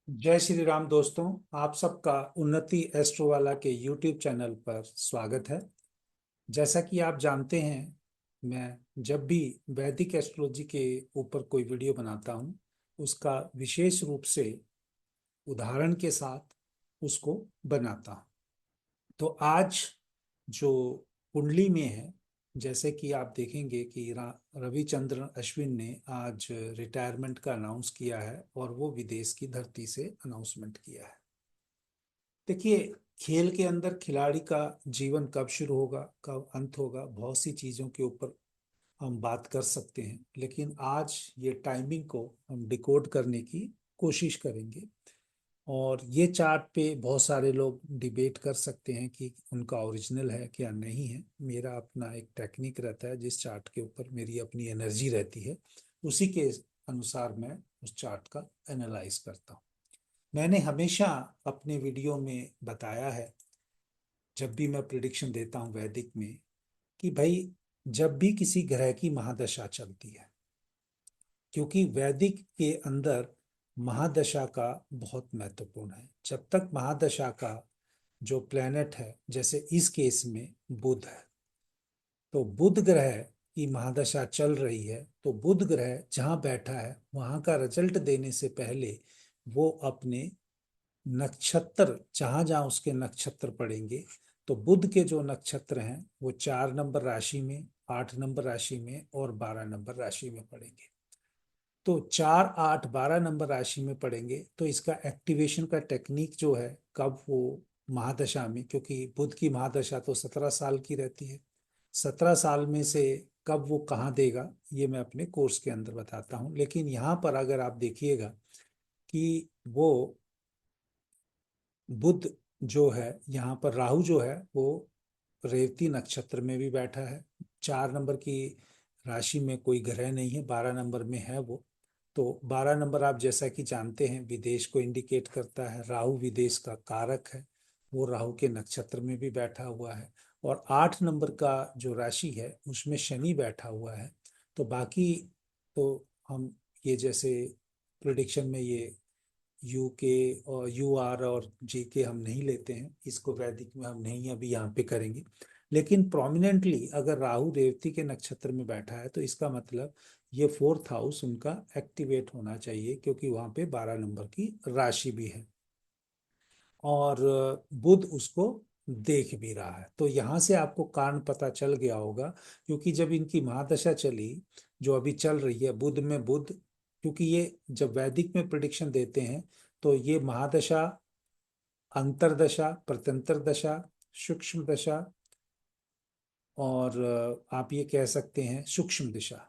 जय श्री राम दोस्तों। आप सबका उन्नति एस्ट्रोवाला के यूट्यूब चैनल पर स्वागत है। जैसा कि आप जानते हैं, मैं जब भी वैदिक एस्ट्रोलॉजी के ऊपर कोई वीडियो बनाता हूं, उसका विशेष रूप से उदाहरण के साथ उसको बनाता हूं। तो आज जो कुंडली में है, जैसे कि आप देखेंगे कि रविचंद्रन अश्विन ने आज रिटायरमेंट का अनाउंस किया है और वो विदेश की धरती से अनाउंसमेंट किया है। देखिए, खेल के अंदर खिलाड़ी का जीवन कब शुरू होगा, कब अंत होगा, बहुत सी चीजों के ऊपर हम बात कर सकते हैं, लेकिन आज ये टाइमिंग को हम डिकोड करने की कोशिश करेंगे। और ये चार्ट पे बहुत सारे लोग डिबेट कर सकते हैं कि उनका ओरिजिनल है क्या नहीं है। मेरा अपना एक टेक्निक रहता है, जिस चार्ट के ऊपर मेरी अपनी एनर्जी रहती है उसी के अनुसार मैं उस चार्ट का एनालाइज करता हूँ। मैंने हमेशा अपने वीडियो में बताया है, जब भी मैं प्रिडिक्शन देता हूँ वैदिक में, कि भाई जब भी किसी ग्रह की महादशा चलती है, क्योंकि वैदिक के अंदर महादशा का बहुत महत्वपूर्ण है। जब तक महादशा का जो प्लेनेट है, जैसे इस केस में बुध है, तो बुध ग्रह की महादशा चल रही है, तो बुध ग्रह जहां बैठा है वहां का रिजल्ट देने से पहले वो अपने नक्षत्र, जहां जहां उसके नक्षत्र पड़ेंगे, तो बुध के जो नक्षत्र हैं वो 4 नंबर राशि में, 8 नंबर राशि में और 12 नंबर राशि में पड़ेंगे। तो 4, 8, 12 नंबर राशि में पड़ेंगे, तो इसका एक्टिवेशन का टेक्निक जो है, कब वो महादशा में, क्योंकि बुध की महादशा तो 17 साल की रहती है, 17 साल में से कब वो कहाँ देगा ये मैं अपने कोर्स के अंदर बताता हूँ। लेकिन यहाँ पर अगर आप देखिएगा कि वो बुध जो है, यहाँ पर राहु जो है वो रेवती नक्षत्र में भी बैठा है। 4 नंबर की राशि में कोई ग्रह नहीं है, 12 नंबर में है वो। तो 12 नंबर आप जैसा कि जानते हैं विदेश को इंडिकेट करता है, राहु विदेश का कारक है, वो राहु के नक्षत्र में भी बैठा हुआ है। और 8 नंबर का जो राशि है उसमें शनि बैठा हुआ है। तो बाकी तो हम ये जैसे प्रिडिक्शन में ये यू के और यू आर और जी के हम नहीं लेते हैं, इसको वैदिक में हम नहीं अभी यहाँ पे करेंगे। लेकिन प्रोमिनेंटली अगर राहु रेवती के नक्षत्र में बैठा है, तो इसका मतलब ये फोर्थ हाउस उनका एक्टिवेट होना चाहिए, क्योंकि वहां पे 12 नंबर की राशि भी है और बुध उसको देख भी रहा है। तो यहाँ से आपको कारण पता चल गया होगा, क्योंकि जब इनकी महादशा चली, जो अभी चल रही है बुध में बुध, क्योंकि ये जब वैदिक में प्रिडिक्शन देते हैं तो ये महादशा, अंतरदशा, प्रत्यंतर दशा, सूक्ष्म दशा और आप ये कह सकते हैं सूक्ष्म दिशा।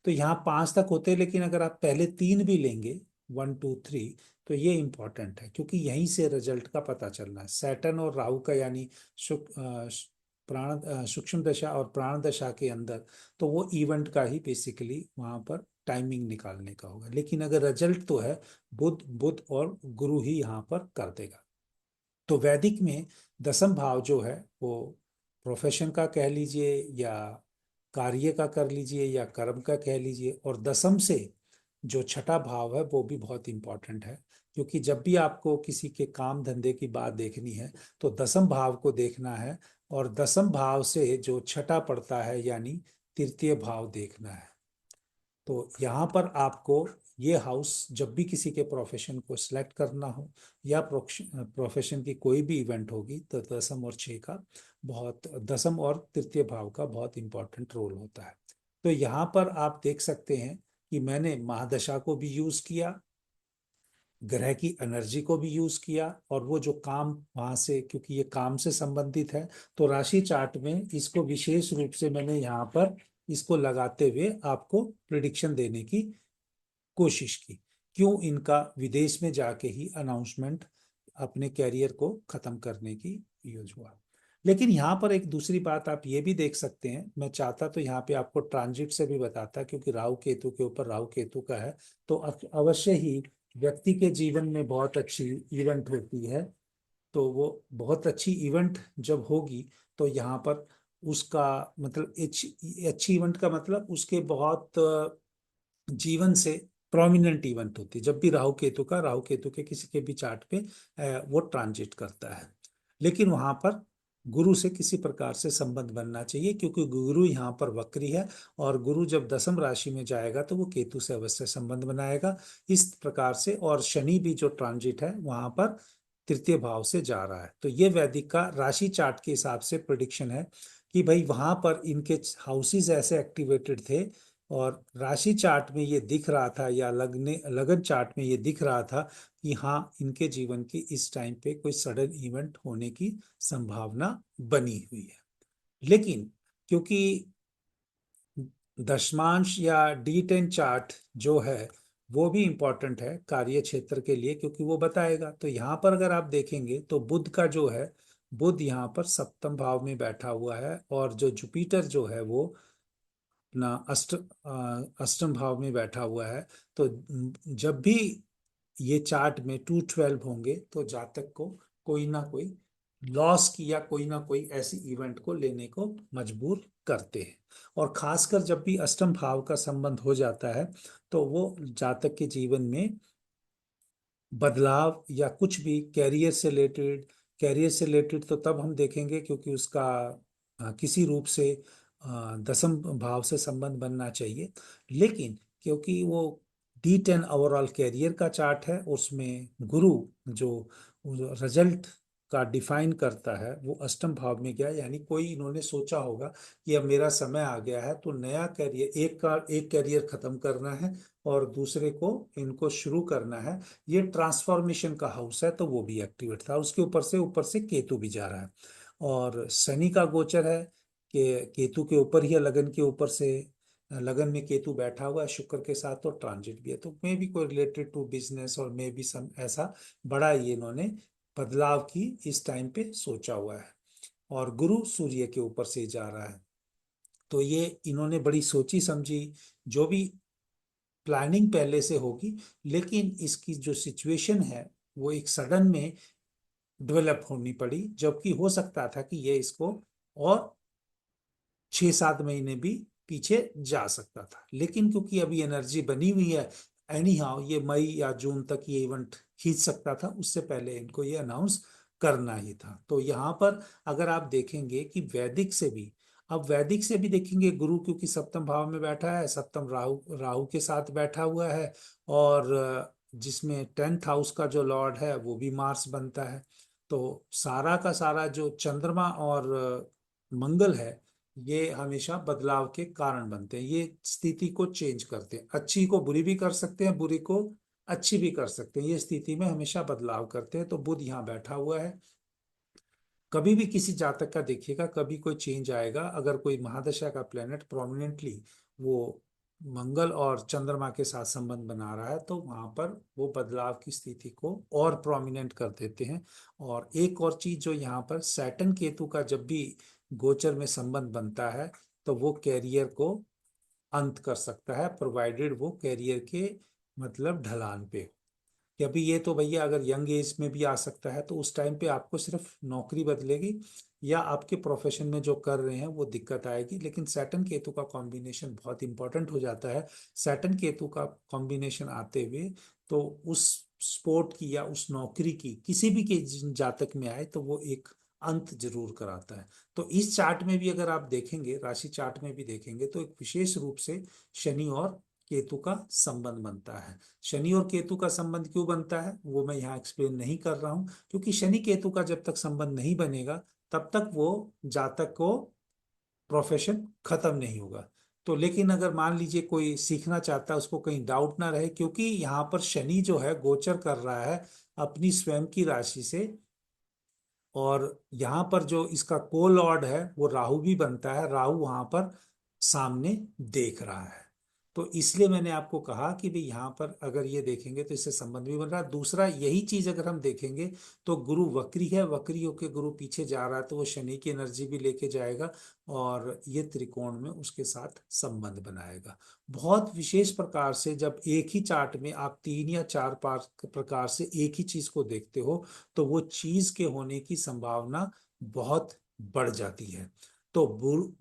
तो यहाँ 5 तक होते हैं, लेकिन अगर आप पहले 3 भी लेंगे, 1, 2, 3, तो ये इंपॉर्टेंट है, क्योंकि यहीं से रिजल्ट का पता चलना है। सैटर्न और राहु का, यानी सूक्ष्म दशा और प्राण दशा के अंदर, तो वो इवेंट का ही बेसिकली वहां पर टाइमिंग निकालने का होगा। लेकिन अगर रिजल्ट तो है, बुध बुध और गुरु ही यहाँ पर कर देगा। तो वैदिक में 10वां भाव जो है वो प्रोफेशन का कह लीजिए, या कार्य का कर लीजिए, या कर्म का कह लीजिए। और दसम से जो छठा भाव है वो भी बहुत इंपॉर्टेंट है, क्योंकि जब भी आपको किसी के काम धंधे की बात देखनी है तो 10वां भाव को देखना है, और 10वां भाव से जो छठा पड़ता है यानी तृतीय भाव देखना है। तो यहाँ पर आपको ये हाउस, जब भी किसी के प्रोफेशन को सिलेक्ट करना हो या प्रोफेशन की कोई भी इवेंट होगी, तो दसम और तृतीय भाव का बहुत इंपॉर्टेंट रोल होता है। तो यहाँ पर आप देख सकते हैं कि मैंने महादशा को भी यूज किया, ग्रह की एनर्जी को भी यूज किया, और वो जो काम वहां से, क्योंकि ये काम से संबंधित है, तो राशि चार्ट में इसको विशेष रूप से मैंने यहाँ पर इसको लगाते हुए आपको प्रिडिक्शन देने की कोशिश की। क्यों इनका विदेश में जाके ही अनाउंसमेंट अपने कैरियर को खत्म करने की यूज हुआ। लेकिन यहाँ पर एक दूसरी बात आप ये भी देख सकते हैं, मैं चाहता तो यहाँ पे आपको ट्रांजिट से भी बताता, क्योंकि राहु केतु के ऊपर राहु केतु का है, तो अवश्य ही व्यक्ति के जीवन में बहुत अच्छी इवेंट होती है। तो वो बहुत अच्छी इवेंट जब होगी, तो यहाँ पर उसका मतलब अच्छी अच्छी इवेंट का मतलब उसके बहुत जीवन से प्रोमिनेंट इवेंट होती है जब भी राहु केतु के किसी के भी चार्ट पे वो ट्रांजिट करता है। लेकिन वहां पर गुरु से किसी प्रकार से संबंध बनना चाहिए, क्योंकि गुरु यहाँ पर वक्री है, और गुरु जब दसम राशि में जाएगा तो वो केतु से अवश्य संबंध बनाएगा इस प्रकार से। और शनि भी जो ट्रांजिट है वहां पर तृतीय भाव से जा रहा है। तो ये वैदिक का राशि चार्ट के हिसाब से प्रिडिक्शन है कि भाई वहां पर इनके हाउसेस ऐसे एक्टिवेटेड थे, और राशि चार्ट में ये दिख रहा था या लगन चार्ट में ये दिख रहा था कि हाँ इनके जीवन की इस टाइम पे कोई सडन इवेंट होने की संभावना बनी हुई है। लेकिन क्योंकि दशमांश या D10 चार्ट जो है वो भी इंपॉर्टेंट है कार्य क्षेत्र के लिए, क्योंकि वो बताएगा। तो यहाँ पर अगर आप देखेंगे तो बुध का जो है, बुध यहाँ पर सप्तम भाव में बैठा हुआ है, और जो जुपिटर जो है वो अपना अष्टम भाव में बैठा हुआ है। तो जब भी ये चार्ट में 212 होंगे तो जातक को कोई ना कोई लॉस की या कोई ना कोई ऐसी इवेंट को लेने को मजबूर करते हैं। और खासकर जब भी अष्टम भाव का संबंध हो जाता है तो वो जातक के जीवन में बदलाव या कुछ भी कैरियर से रिलेटेड तो तब हम देखेंगे क्योंकि उसका किसी रूप से दसम भाव से संबंध बनना चाहिए। लेकिन क्योंकि वो D10 ओवरऑल कैरियर का चार्ट है, उसमें गुरु जो रिजल्ट का डिफाइन करता है वो अष्टम भाव में गया, यानी कोई इन्होंने सोचा होगा कि अब मेरा समय आ गया है तो नया कैरियर, एक कैरियर खत्म करना है और दूसरे को इनको शुरू करना है। ये ट्रांसफॉर्मेशन का हाउस है तो वो भी एक्टिवेट था। उसके ऊपर से केतु भी जा रहा है, और शनि का गोचर है कि केतु के ऊपर ही है, लगन के ऊपर से। लगन में केतु बैठा हुआ है शुक्र के साथ, तो ट्रांजिट भी है, तो मे भी कोई रिलेटेड टू बिजनेस और मे भी सम ऐसा बड़ा ये इन्होंने बदलाव की इस टाइम पे सोचा हुआ है। और गुरु सूर्य के ऊपर से जा रहा है, तो ये इन्होंने बड़ी सोची समझी जो भी प्लानिंग पहले से होगी, लेकिन इसकी जो सिचुएशन है वो एक सडन में डेवलप होनी पड़ी, जबकि हो सकता था कि ये इसको और 6-7 महीने भी पीछे जा सकता था। लेकिन क्योंकि अभी एनर्जी बनी हुई है, एनी हाउ ये मई या जून तक ये इवेंट खींच सकता था, उससे पहले इनको ये अनाउंस करना ही था। तो यहाँ पर अगर आप देखेंगे कि वैदिक से भी देखेंगे, गुरु क्योंकि सप्तम भाव में बैठा है, सप्तम राहु राहु के साथ बैठा हुआ है, और जिसमें 10th हाउस का जो लॉर्ड है वो भी मार्स बनता है। तो सारा का सारा जो चंद्रमा और मंगल है ये हमेशा बदलाव के कारण बनते हैं, ये स्थिति को चेंज करते हैं, अच्छी को बुरी भी कर सकते हैं, बुरी को अच्छी भी कर सकते हैं, ये स्थिति में हमेशा बदलाव करते हैं। तो बुध यहाँ बैठा हुआ है। कभी भी किसी जातक का देखिएगा, कभी कोई चेंज आएगा अगर कोई महादशा का प्लेनेट प्रोमिनेंटली वो मंगल और चंद्रमा के साथ संबंध बना रहा है, तो वहां पर वो बदलाव की स्थिति को और प्रोमिनेंट कर देते हैं। और एक और चीज जो यहाँ पर सैटर्न केतु का जब भी गोचर में संबंध बनता है तो वो कैरियर को अंत कर सकता है, प्रोवाइडेड वो कैरियर के मतलब ढलान पे हो। कि अभी ये तो भैया अगर यंग एज में भी आ सकता है तो उस टाइम पे आपको सिर्फ नौकरी बदलेगी या आपके प्रोफेशन में जो कर रहे हैं वो दिक्कत आएगी। लेकिन सैटर्न केतु का कॉम्बिनेशन बहुत इंपॉर्टेंट हो जाता है। सैटर्न केतु का कॉम्बिनेशन आते हुए तो उस स्पोर्ट की या उस नौकरी की किसी भी के जातक में आए तो वो एक अंत जरूर कराता है। तो इस चार्ट में भी अगर आप देखेंगे, राशि चार्ट में भी देखेंगे, तो एक विशेष रूप से शनि और केतु का संबंध बनता है। शनि और केतु का संबंध क्यों बनता है वो मैं यहाँ एक्सप्लेन नहीं कर रहा हूँ, क्योंकि शनि केतु का जब तक संबंध नहीं बनेगा तब तक वो जातक को प्रोफेशन खत्म नहीं होगा। तो लेकिन अगर मान लीजिए कोई सीखना चाहता है, उसको कहीं डाउट ना रहे, क्योंकि यहाँ पर शनि जो है गोचर कर रहा है अपनी स्वयं की राशि से, और यहाँ पर जो इसका को लॉर्ड है वो राहु भी बनता है, राहु वहां पर सामने देख रहा है। तो इसलिए मैंने आपको कहा कि भाई यहाँ पर अगर ये देखेंगे तो इससे संबंध भी बन रहा है। दूसरा यही चीज अगर हम देखेंगे तो गुरु वक्री है, वक्री होके गुरु पीछे जा रहा है तो वो शनि की एनर्जी भी लेके जाएगा, और ये त्रिकोण में उसके साथ संबंध बनाएगा। बहुत विशेष प्रकार से जब एक ही चार्ट में आप 3 या 4 प्रकार से एक ही चीज को देखते हो तो वो चीज के होने की संभावना बहुत बढ़ जाती है। तो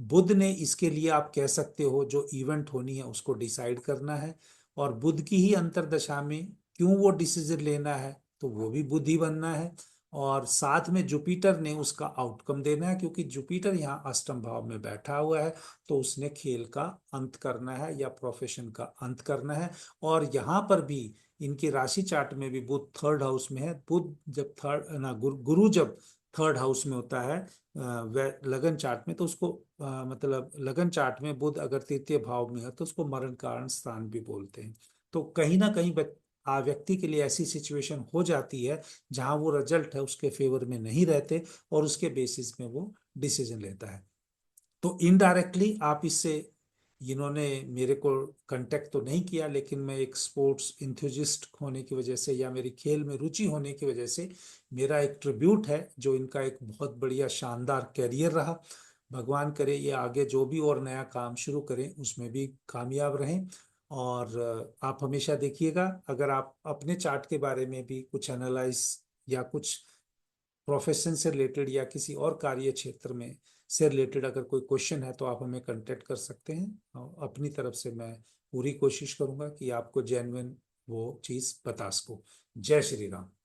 बुध ने इसके लिए आप कह सकते हो जो इवेंट होनी है उसको डिसाइड करना है, और बुध की ही अंतर्दशा में क्यों वो डिसीजन लेना है, तो वो भी बुध ही बनना है। और साथ में जुपिटर ने उसका आउटकम देना है, क्योंकि जुपिटर यहाँ अष्टम भाव में बैठा हुआ है, तो उसने खेल का अंत करना है या प्रोफेशन का अंत करना है। और यहाँ पर भी इनकी राशि चार्ट में भी बुध थर्ड हाउस में है। बुध जब थर्ड ना गुरु जब थर्ड हाउस में होता है लगन चार्ट में, तो उसको मतलब लगन चार्ट में बुध अगर तृतीय भाव में है तो उसको मरण कारण स्थान भी बोलते हैं। तो कहीं ना कहीं व्यक्ति के लिए ऐसी सिचुएशन हो जाती है जहां वो रिजल्ट है उसके फेवर में नहीं रहते, और उसके बेसिस में वो डिसीजन लेता है। तो इनडायरेक्टली आप इससे, इन्होंने मेरे को कांटेक्ट तो नहीं किया, लेकिन मैं एक स्पोर्ट्स इंथुजिस्ट होने की वजह से या मेरी खेल में रुचि होने की वजह से मेरा एक ट्रिब्यूट है, जो इनका एक बहुत बढ़िया शानदार कैरियर रहा। भगवान करे ये आगे जो भी और नया काम शुरू करें उसमें भी कामयाब रहें। और आप हमेशा देखिएगा, अगर आप अपने चार्ट के बारे में भी कुछ एनालाइज या कुछ प्रोफेशन से रिलेटेड या किसी और कार्य क्षेत्र में से रिलेटेड अगर कोई क्वेश्चन है, तो आप हमें कांटेक्ट कर सकते हैं। और अपनी तरफ से मैं पूरी कोशिश करूंगा कि आपको जेन्युइन वो चीज़ बता सकूं। जय श्री राम।